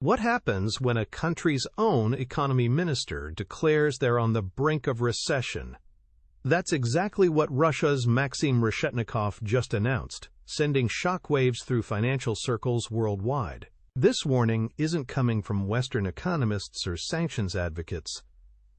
What happens when a country's own economy minister declares they're on the brink of recession? That's exactly what Russia's Maxim Reshetnikov just announced, sending shockwaves through financial circles worldwide. This warning isn't coming from Western economists or sanctions advocates.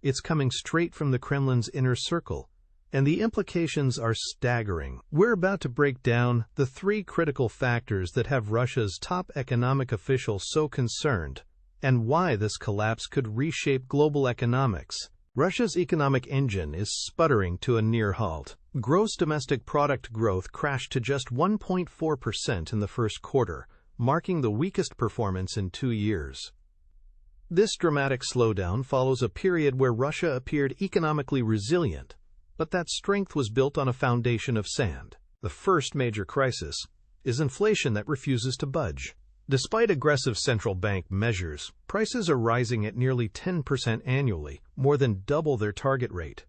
It's coming straight from the Kremlin's inner circle, and the implications are staggering. We're about to break down the three critical factors that have Russia's top economic officials so concerned, and why this collapse could reshape global economics. Russia's economic engine is sputtering to a near halt. Gross domestic product growth crashed to just 1.4% in the first quarter, marking the weakest performance in 2 years. This dramatic slowdown follows a period where Russia appeared economically resilient, but that strength was built on a foundation of sand. The first major crisis is inflation that refuses to budge. Despite aggressive central bank measures, prices are rising at nearly 10% annually, more than double their target rate.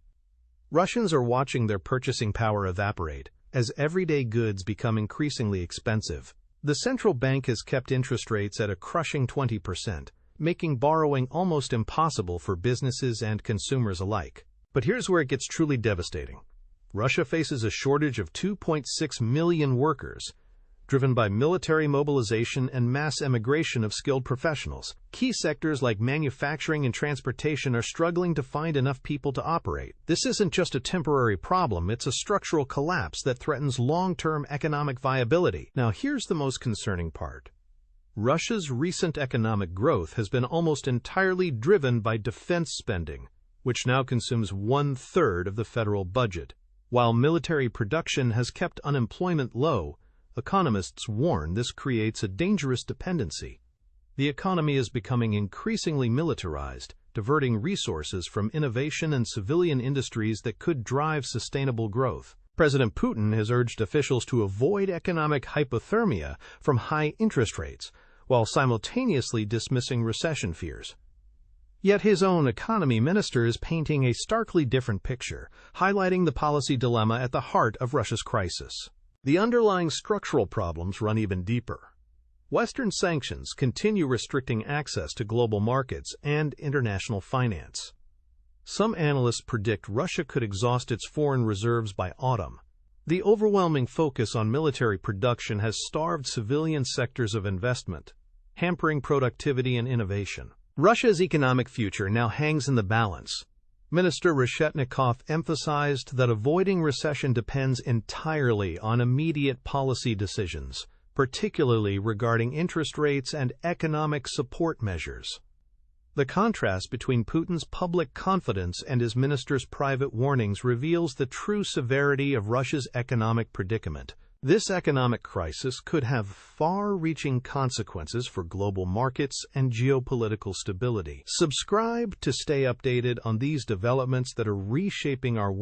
Russians are watching their purchasing power evaporate as everyday goods become increasingly expensive. The central bank has kept interest rates at a crushing 20%, making borrowing almost impossible for businesses and consumers alike. But here's where it gets truly devastating. Russia faces a shortage of 2.6 million workers, driven by military mobilization and mass emigration of skilled professionals. Key sectors like manufacturing and transportation are struggling to find enough people to operate. This isn't just a temporary problem, it's a structural collapse that threatens long-term economic viability. Now, here's the most concerning part. Russia's recent economic growth has been almost entirely driven by defense spending, which now consumes 1/3 of the federal budget. While military production has kept unemployment low, economists warn this creates a dangerous dependency. The economy is becoming increasingly militarized, diverting resources from innovation and civilian industries that could drive sustainable growth. President Putin has urged officials to avoid economic hypothermia from high interest rates, while simultaneously dismissing recession fears. Yet his own economy minister is painting a starkly different picture, highlighting the policy dilemma at the heart of Russia's crisis. The underlying structural problems run even deeper. Western sanctions continue restricting access to global markets and international finance. Some analysts predict Russia could exhaust its foreign reserves by autumn. The overwhelming focus on military production has starved civilian sectors of investment, hampering productivity and innovation. Russia's economic future now hangs in the balance. Minister Reshetnikov emphasized that avoiding recession depends entirely on immediate policy decisions, particularly regarding interest rates and economic support measures. The contrast between Putin's public confidence and his minister's private warnings reveals the true severity of Russia's economic predicament. This economic crisis could have far-reaching consequences for global markets and geopolitical stability. Subscribe to stay updated on these developments that are reshaping our world.